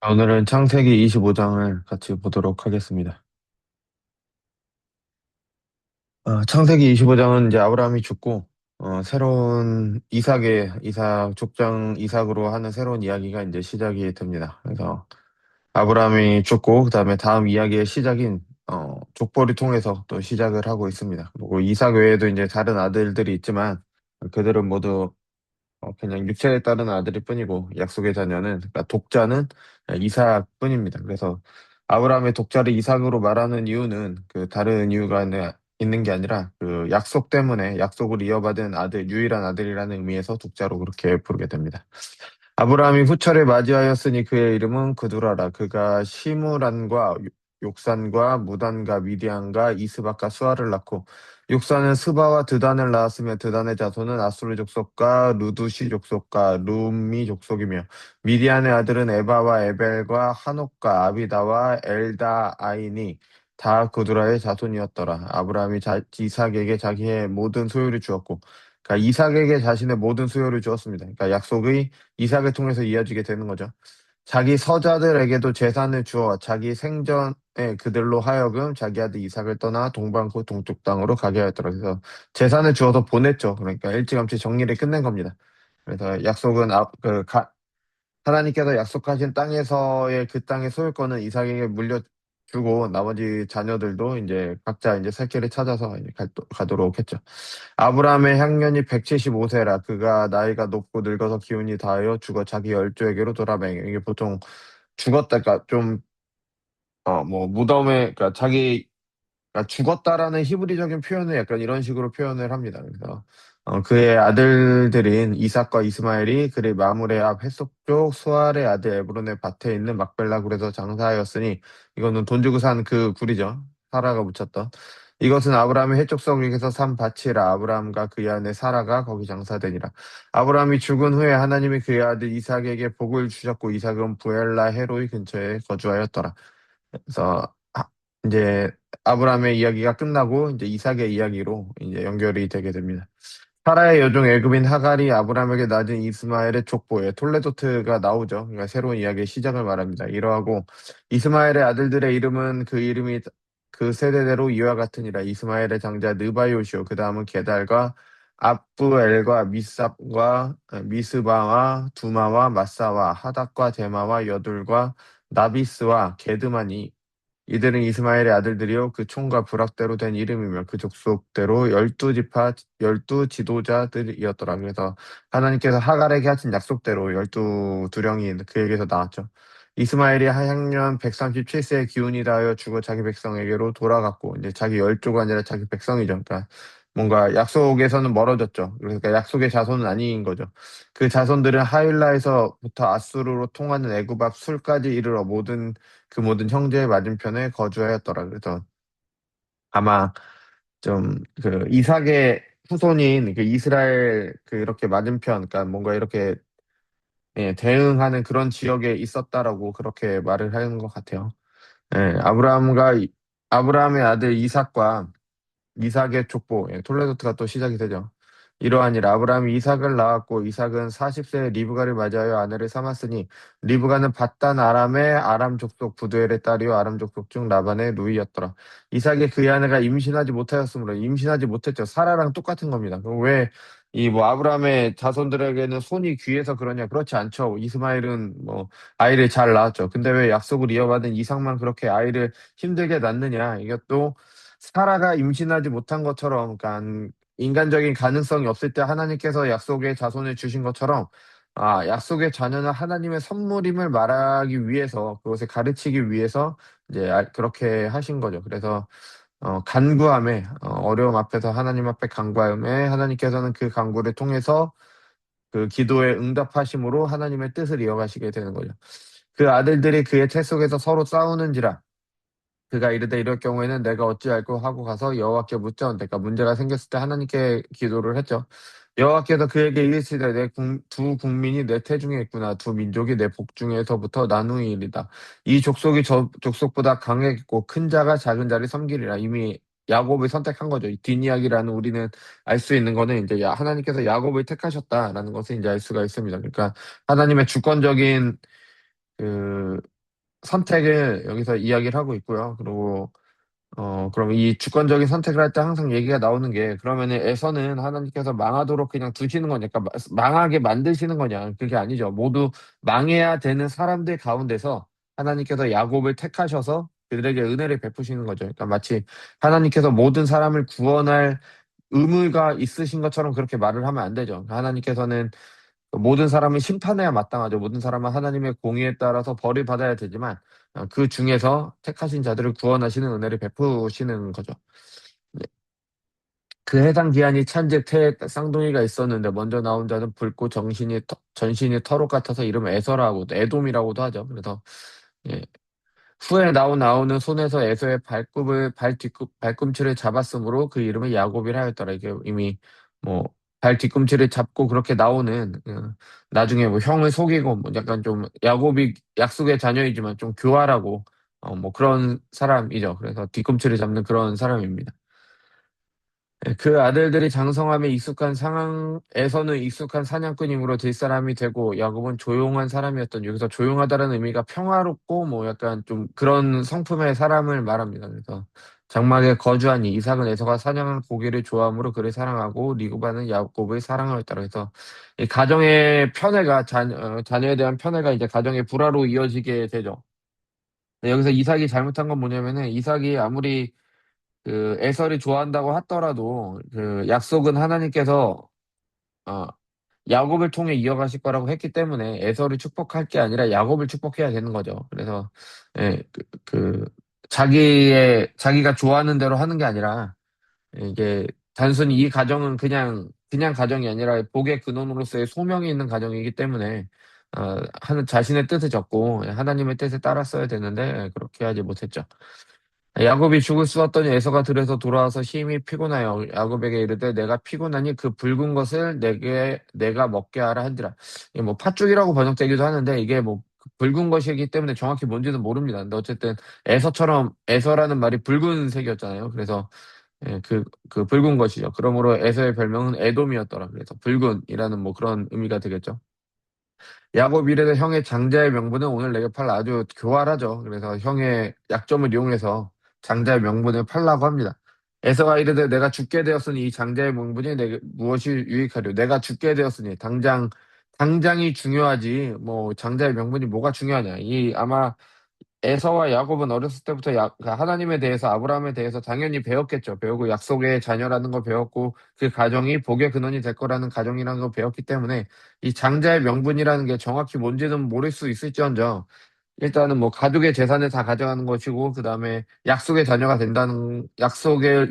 오늘은 창세기 25장을 같이 보도록 하겠습니다. 창세기 25장은 이제 아브라함이 죽고, 새로운 이삭 족장 이삭으로 하는 새로운 이야기가 이제 시작이 됩니다. 그래서 아브라함이 죽고, 그 다음에 다음 이야기의 시작인, 족보를 통해서 또 시작을 하고 있습니다. 그리고 이삭 외에도 이제 다른 아들들이 있지만, 그들은 모두 그냥 육체에 따른 아들일 뿐이고 약속의 자녀는 그러니까 독자는 이삭뿐입니다. 그래서 아브라함의 독자를 이삭으로 말하는 이유는 그 다른 이유가 있는 게 아니라 그 약속 때문에 약속을 이어받은 아들, 유일한 아들이라는 의미에서 독자로 그렇게 부르게 됩니다. 아브라함이 후처를 맞이하였으니 그의 이름은 그두라라. 그가 시므란과 욕산과 무단과 미디안과 이스박과 수아를 낳고 욕산은 스바와 드단을 낳았으며 드단의 자손은 아수르 족속과 루두시 족속과 룸미 족속이며 미디안의 아들은 에바와 에벨과 한옥과 아비다와 엘다아이니 다 그두라의 자손이었더라. 아브라함이 이삭에게 자기의 모든 소유를 주었고 그러니까 이삭에게 자신의 모든 소유를 주었습니다. 그러니까 약속의 이삭을 통해서 이어지게 되는 거죠. 자기 서자들에게도 재산을 주어 자기 생전에 그들로 하여금 자기 아들 이삭을 떠나 동방고 동쪽 땅으로 가게 하였더라. 그래서 재산을 주어서 보냈죠. 그러니까 일찌감치 정리를 끝낸 겁니다. 그래서 약속은 하나님께서 약속하신 땅에서의 그 땅의 소유권은 이삭에게 물려주고 나머지 자녀들도 이제 각자 이제 살 길을 찾아서 이제 가도록 했죠. 아브라함의 향년이 175세라 그가 나이가 높고 늙어서 기운이 다하여 죽어 자기 열조에게로 돌아가매 이게 보통 죽었다 그러니까 좀 뭐 무덤에 그러니까 그러니까 죽었다라는 히브리적인 표현을 약간 이런 식으로 표현을 합니다. 그래서 그의 아들들인 이삭과 이스마엘이 그의 마물의 앞 햇속 수알의 아들 에브론의 밭에 있는 막벨라 굴에서 장사하였으니 이거는 돈 주고 산 그 굴이죠. 사라가 묻혔던. 이것은 아브라함의 해족속에서 산 밭이라 아브라함과 그의 아내 사라가 거기 장사되니라. 아브라함이 죽은 후에 하나님이 그의 아들 이삭에게 복을 주셨고 이삭은 부엘라 헤로이 근처에 거주하였더라. 그래서 이제 아브라함의 이야기가 끝나고 이제 이삭의 이야기로 이제 연결이 되게 됩니다. 사라의 여종 애굽인 하갈이 아브라함에게 낳은 이스마엘의 족보에 톨레도트가 나오죠. 그러니까 새로운 이야기의 시작을 말합니다. 이러하고 이스마엘의 아들들의 이름은 그 이름이 그 세대대로 이와 같으니라. 이스마엘의 장자 느바요시오. 그 다음은 게달과 압부엘과 미삽과 미스바와 두마와 마사와 하닥과 데마와 여둘과 나비스와 게드마니 이들은 이스마엘의 아들들이요 그 총과 부락대로 된 이름이며 그 족속대로 12지파 12지도자들이었더라. 그래서 하나님께서 하갈에게 하신 약속대로 12두령이 그에게서 나왔죠. 이스마엘이 하향년 137세의 기운이 다하여 죽어 자기 백성에게로 돌아갔고 이제 자기 열조가 아니라 자기 백성이죠. 그러니까 뭔가 약속에서는 멀어졌죠. 그러니까 약속의 자손은 아닌 거죠. 그 자손들은 하윌라에서부터 아수르로 통하는 애굽 앞 술까지 이르러 모든 형제의 맞은편에 거주하였더라. 그래서 아마 좀 그 이삭의 후손인 그 이스라엘 그 이렇게 맞은편, 그러니까 뭔가 이렇게 대응하는 그런 지역에 있었다라고 그렇게 말을 하는 것 같아요. 예, 아브라함의 아들 이삭의 족보, 톨레도트가 또 시작이 되죠. 이러하니라 아브라함이 이삭을 낳았고 이삭은 40세에 리브가를 맞이하여 아내를 삼았으니 리브가는 밧단 아람의 아람 족속 부두엘의 딸이요 아람 족속 중 라반의 누이였더라. 이삭의 그의 아내가 임신하지 못하였으므로 임신하지 못했죠. 사라랑 똑같은 겁니다. 그럼 왜 이 뭐 아브라함의 자손들에게는 손이 귀해서 그러냐? 그렇지 않죠. 이스마엘은 뭐 아이를 잘 낳았죠. 근데 왜 약속을 이어받은 이삭만 그렇게 아이를 힘들게 낳느냐? 이것도 사라가 임신하지 못한 것처럼, 그러니까 인간적인 가능성이 없을 때 하나님께서 약속의 자손을 주신 것처럼, 약속의 자녀는 하나님의 선물임을 말하기 위해서, 그것을 가르치기 위해서 이제 그렇게 하신 거죠. 그래서 간구함에 어려움 앞에서 하나님 앞에 간구함에 하나님께서는 그 간구를 통해서 그 기도에 응답하심으로 하나님의 뜻을 이어가시게 되는 거죠. 그 아들들이 그의 태 속에서 서로 싸우는지라 그가 이르되 이럴 경우에는 내가 어찌할꼬 하고 가서 여호와께 묻자온대. 그러니까 문제가 생겼을 때 하나님께 기도를 했죠. 여호와께서 그에게 이르시되 두 국민이 내 태중에 있구나. 두 민족이 내 복중에서부터 나누이리다. 이 족속이 저 족속보다 강했고 큰 자가 작은 자를 섬기리라. 이미 야곱을 선택한 거죠. 이 뒷이야기라는 우리는 알 수 있는 거는 이제 하나님께서 야곱을 택하셨다라는 것을 이제 알 수가 있습니다. 그러니까 하나님의 주권적인 그 선택을 여기서 이야기를 하고 있고요. 그리고 그럼 이 주권적인 선택을 할 때 항상 얘기가 나오는 게, 그러면은 에서는 하나님께서 망하도록 그냥 두시는 거냐, 그러니까 망하게 만드시는 거냐? 그게 아니죠. 모두 망해야 되는 사람들 가운데서 하나님께서 야곱을 택하셔서 그들에게 은혜를 베푸시는 거죠. 그러니까 마치 하나님께서 모든 사람을 구원할 의무가 있으신 것처럼 그렇게 말을 하면 안 되죠. 그러니까 하나님께서는 모든 사람은 심판해야 마땅하죠. 모든 사람은 하나님의 공의에 따라서 벌을 받아야 되지만 그 중에서 택하신 자들을 구원하시는 은혜를 베푸시는 거죠. 네. 그 해당 기한이 찬즉 태에 쌍둥이가 있었는데 먼저 나온 자는 붉고 전신이 털옷 같아서 이름 에서라고도 에돔이라고도 하죠. 그래서 예, 후에 나오는 손에서 에서의 발꿈치를 잡았으므로 그 이름을 야곱이라 하였더라. 이게 이미 뭐 발 뒤꿈치를 잡고 그렇게 나오는 나중에 뭐 형을 속이고 뭐 약간 좀 야곱이 약속의 자녀이지만 좀 교활하고 뭐 그런 사람이죠. 그래서 뒤꿈치를 잡는 그런 사람입니다. 예, 그 아들들이 장성함에 익숙한 상황에서는 익숙한 사냥꾼이므로 뒷사람이 되고 야곱은 조용한 사람이었던, 여기서 조용하다는 의미가 평화롭고 뭐 약간 좀 그런 성품의 사람을 말합니다. 그래서 장막에 거주하니 이삭은 에서가 사냥한 고기를 좋아하므로 그를 사랑하고 리브가는 야곱을 사랑하였다. 그래서 이 가정의 자녀에 대한 편애가 이제 가정의 불화로 이어지게 되죠. 근데 여기서 이삭이 잘못한 건 뭐냐면은, 이삭이 아무리 그 에서를 좋아한다고 하더라도 그 약속은 하나님께서 어, 야곱을 통해 이어가실 거라고 했기 때문에 에서를 축복할 게 아니라 야곱을 축복해야 되는 거죠. 그래서 예, 자기가 좋아하는 대로 하는 게 아니라 이게 단순히 이 가정은 그냥 가정이 아니라 복의 근원으로서의 소명이 있는 가정이기 때문에 하는 자신의 뜻을 적고 하나님의 뜻에 따랐어야 되는데 그렇게 하지 못했죠. 야곱이 죽을 쑤었더니 에서가 들에서 돌아와서 심히 피곤하여 야곱에게 이르되 내가 피곤하니 그 붉은 것을 내가 먹게 하라 한지라. 이게 뭐 팥죽이라고 번역되기도 하는데 이게 뭐 붉은 것이기 때문에 정확히 뭔지는 모릅니다. 근데 어쨌든 에서라는 말이 붉은색이었잖아요. 그래서 그 붉은 것이죠. 그러므로 에서의 별명은 에돔이었더라. 그래서 붉은이라는 뭐 그런 의미가 되겠죠. 야곱 이르되 형의 장자의 명분은 오늘 내게 팔라. 아주 교활하죠. 그래서 형의 약점을 이용해서 장자의 명분을 팔라고 합니다. 에서가 이르되 내가 죽게 되었으니 이 장자의 명분이 내게 무엇이 유익하려. 내가 죽게 되었으니 당장이 중요하지 뭐 장자의 명분이 뭐가 중요하냐. 이 아마 에서와 야곱은 어렸을 때부터 그 하나님에 대해서, 아브라함에 대해서 당연히 배웠겠죠. 배우고 약속의 자녀라는 걸 배웠고 그 가정이 복의 근원이 될 거라는 가정이라는 걸 배웠기 때문에 이 장자의 명분이라는 게 정확히 뭔지는 모를 수 있을지언정 일단은 뭐 가족의 재산을 다 가져가는 것이고 그다음에 약속을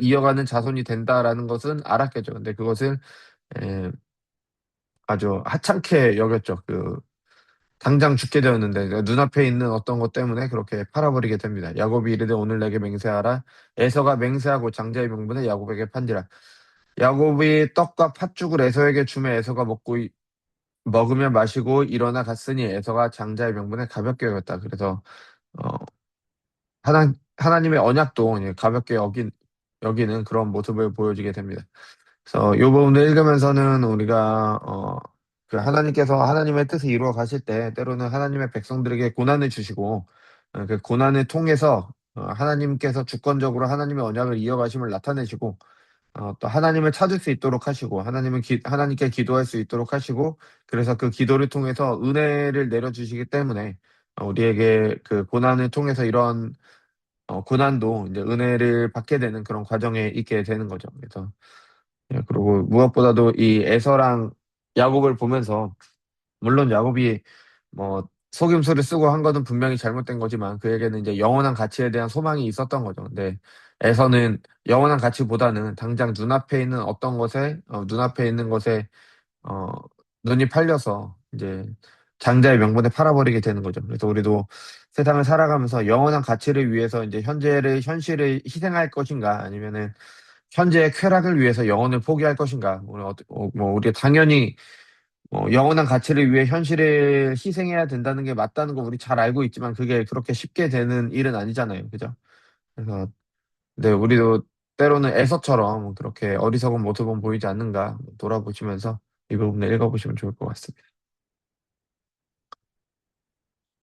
이어가는 자손이 된다라는 것은 알았겠죠. 근데 그것을 에, 아주 하찮게 여겼죠. 당장 죽게 되었는데 눈앞에 있는 어떤 것 때문에 그렇게 팔아버리게 됩니다. 야곱이 이르되 오늘 내게 맹세하라. 에서가 맹세하고 장자의 명분을 야곱에게 판지라. 야곱이 떡과 팥죽을 에서에게 주매 에서가 먹으며 마시고 일어나 갔으니 에서가 장자의 명분을 가볍게 여겼다. 그래서 어, 하나님의 언약도 이제 가볍게 여기는 그런 모습을 보여주게 됩니다. 그래서 이 부분을 읽으면서는 우리가 그 하나님께서 하나님의 뜻을 이루어 가실 때 때로는 하나님의 백성들에게 고난을 주시고 그 고난을 통해서 하나님께서 주권적으로 하나님의 언약을 이어가심을 나타내시고 또 하나님을 찾을 수 있도록 하시고 하나님께 기도할 수 있도록 하시고 그래서 그 기도를 통해서 은혜를 내려주시기 때문에 우리에게 그 고난을 통해서 이런 고난도 이제 은혜를 받게 되는 그런 과정에 있게 되는 거죠. 그래서 그리고 무엇보다도 이 에서랑 야곱을 보면서 물론 야곱이 뭐 속임수를 쓰고 한 것은 분명히 잘못된 거지만 그에게는 이제 영원한 가치에 대한 소망이 있었던 거죠. 근데 에서는 영원한 가치보다는 당장 눈앞에 있는 것에 어, 눈이 팔려서 이제 장자의 명분에 팔아버리게 되는 거죠. 그래서 우리도 세상을 살아가면서 영원한 가치를 위해서 이제 현실을 희생할 것인가 아니면은 현재의 쾌락을 위해서 영혼을 포기할 것인가. 뭐 우리 당연히 영원한 가치를 위해 현실을 희생해야 된다는 게 맞다는 거 우리 잘 알고 있지만 그게 그렇게 쉽게 되는 일은 아니잖아요. 그죠? 그래서 네, 우리도 때로는 에서처럼 그렇게 어리석은 모습은 보이지 않는가 돌아보시면서 이 부분을 읽어보시면 좋을 것 같습니다.